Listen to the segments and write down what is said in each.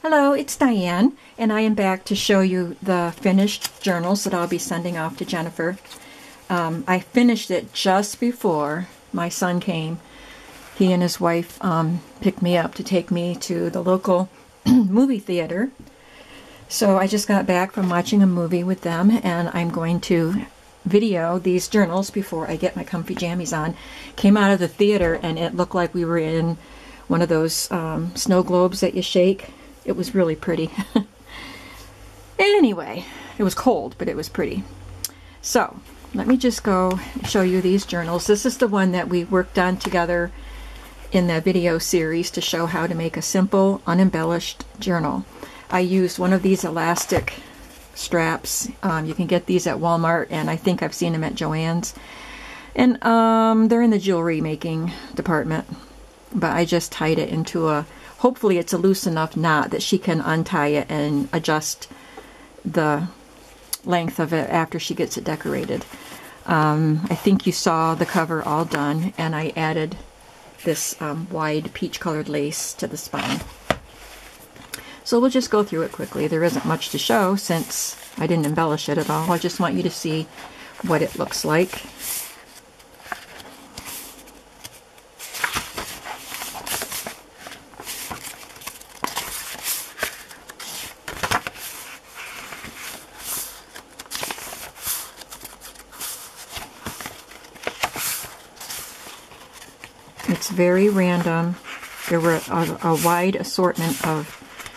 Hello, it's Diane, and I am back to show you the finished journals that I'll be sending off to Jennifer. I finished it just before my son came. He and his wife picked me up to take me to the local movie theater. So I just got back from watching a movie with them, and I'm going to video these journals before I get my comfy jammies on. Came out of the theater and it looked like we were in one of those snow globes that you shake. It was really pretty. Anyway, it was cold, but it was pretty. So, let me just go show you these journals. This is the one that we worked on together in the video series to show how to make a simple, unembellished journal. I used one of these elastic straps. You can get these at Walmart, and I think I've seen them at Joann's. And they're in the jewelry making department. But I just tied it into a, hopefully it's a loose enough knot that she can untie it and adjust the length of it after she gets it decorated. I think you saw the cover all done, and I added this wide peach colored lace to the spine. So we'll just go through it quickly. There isn't much to show since I didn't embellish it at all. I just want you to see what it looks like. It's very random. There were a wide assortment of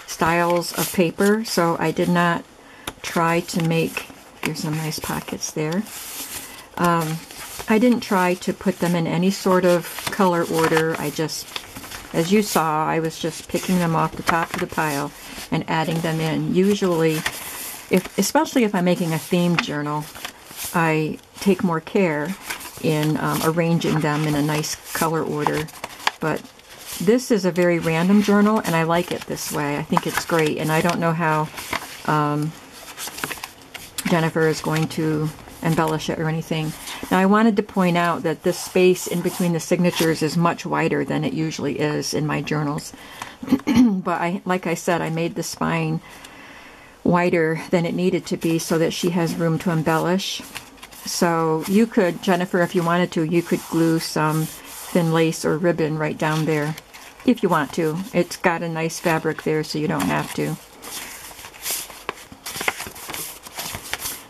styles of paper, so I did not try to make, here's some nice pockets there. I didn't try to put them in any sort of color order. I just, as you saw, I was just picking them off the top of the pile and adding them in. Usually, especially if I'm making a themed journal, I take more care in arranging them in a nice color order. But this is a very random journal, and I like it this way. I think it's great, and I don't know how Jennifer is going to embellish it or anything. Now, I wanted to point out that this space in between the signatures is much wider than it usually is in my journals. But like I said, I made the spine wider than it needed to be so that she has room to embellish. So you could, Jennifer, if you wanted to, you could glue some thin lace or ribbon right down there if you want to. It's got a nice fabric there, so you don't have to.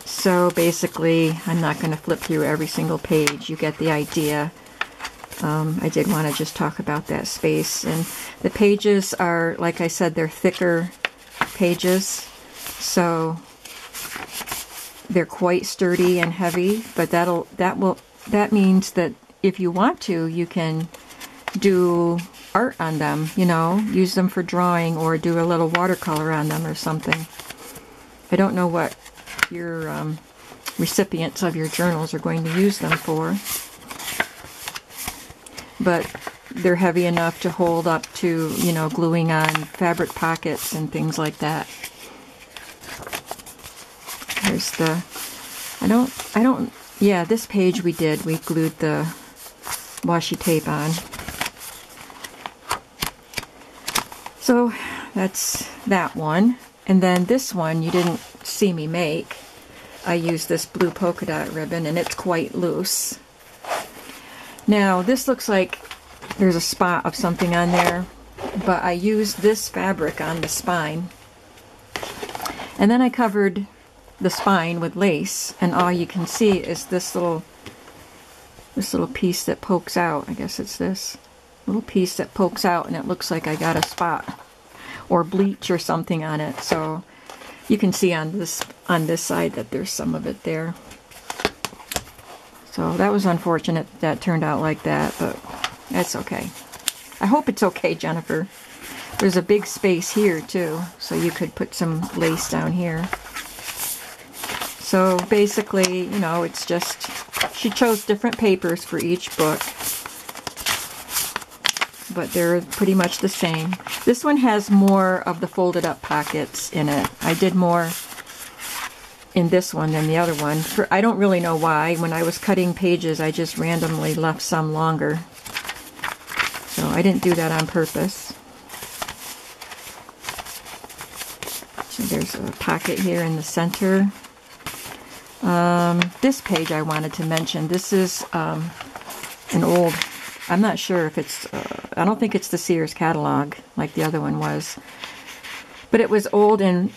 So basically, I'm not going to flip through every single page. You get the idea. I did want to just talk about that space. And the pages are, like I said, they're thicker pages. So they're quite sturdy and heavy, but that means that if you want to, you can do art on them, you know, use them for drawing or do a little watercolor on them or something. I don't know what your recipients of your journals are going to use them for, but they're heavy enough to hold up to, you know, gluing on fabric pockets and things like that. Here's the, yeah, this page we glued the washi tape on. So that's that one. And then this one you didn't see me make. I used this blue polka dot ribbon, and it's quite loose. Now this looks like there's a spot of something on there, but I used this fabric on the spine. And then I covered the spine with lace, and all you can see is this little piece that pokes out. I guess it's this little piece that pokes out, and it looks like I got a spot or bleach or something on it. So you can see on this side that there's some of it there. So that was unfortunate that turned out like that, but that's okay. I hope it's okay, Jennifer. There's a big space here too, so you could put some lace down here. So basically, you know, it's just, she chose different papers for each book, but they're pretty much the same. This one has more of the folded up pockets in it. I did more in this one than the other one. I don't really know why. When I was cutting pages, I just randomly left some longer. So I didn't do that on purpose. So there's a pocket here in the center. This page I wanted to mention. This is an old, I'm not sure if it's, I don't think it's the Sears catalog like the other one was. But it was old and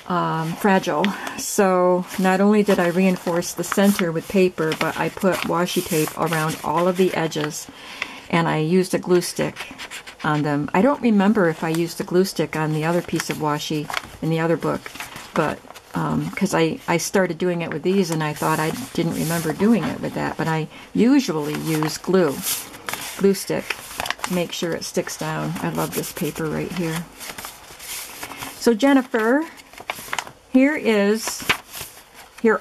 fragile. So not only did I reinforce the center with paper, but I put washi tape around all of the edges. And I used a glue stick on them. I don't remember if I used a glue stick on the other piece of washi in the other book. But because I started doing it with these and I thought I didn't remember doing it with that. But I usually use glue stick to make sure it sticks down. I love this paper right here. So Jennifer, here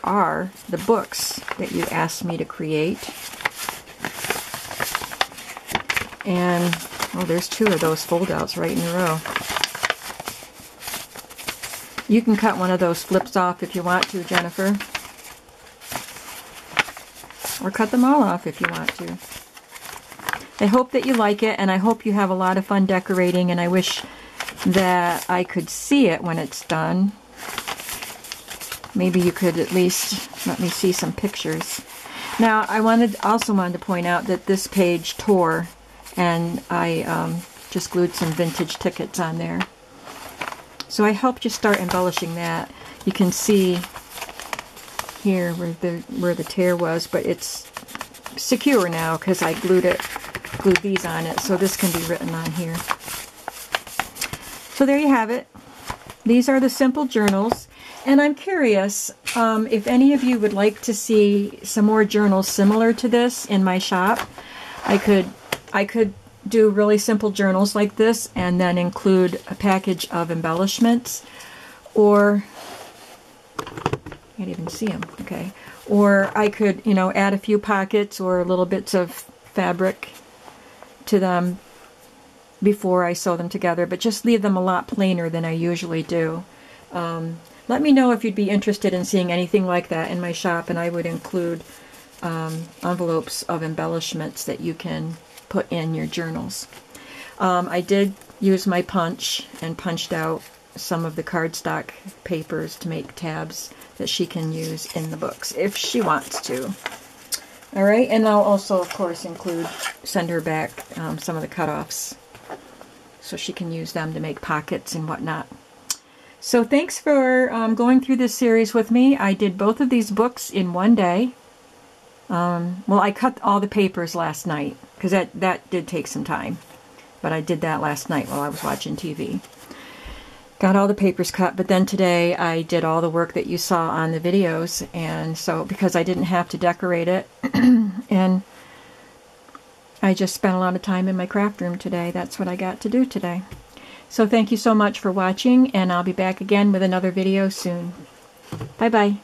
are the books that you asked me to create. And, oh, there's 2 of those fold-outs right in a row. You can cut one of those flips off if you want to, Jennifer. Or cut them all off if you want to. I hope that you like it, and I hope you have a lot of fun decorating, and I wish that I could see it when it's done. Maybe you could at least let me see some pictures. Now, I also wanted to point out that this page tore, and I just glued some vintage tickets on there. So I helped you start embellishing that. You can see here where the tear was, but it's secure now because I glued these on it, so this can be written on here. So there you have it. These are the simple journals. And I'm curious if any of you would like to see some more journals similar to this in my shop. I could do really simple journals like this and then include a package of embellishments, or can't even see them. Okay. Or I could, add a few pockets or little bits of fabric to them before I sew them together, but just leave them a lot plainer than I usually do. Let me know if you'd be interested in seeing anything like that in my shop, and I would include envelopes of embellishments that you can put in your journals. I did use my punch and punched out some of the cardstock papers to make tabs that she can use in the books if she wants to. All right, and I'll also, of course, send her back some of the cutoffs so she can use them to make pockets and whatnot. So thanks for going through this series with me. I did both of these books in one day. Well, I cut all the papers last night because that did take some time. But I did that last night while I was watching TV. Got all the papers cut, but then today I did all the work that you saw on the videos, and so because I didn't have to decorate it, and I just spent a lot of time in my craft room today. That's what I got to do today. So thank you so much for watching, and I'll be back again with another video soon. Bye-bye.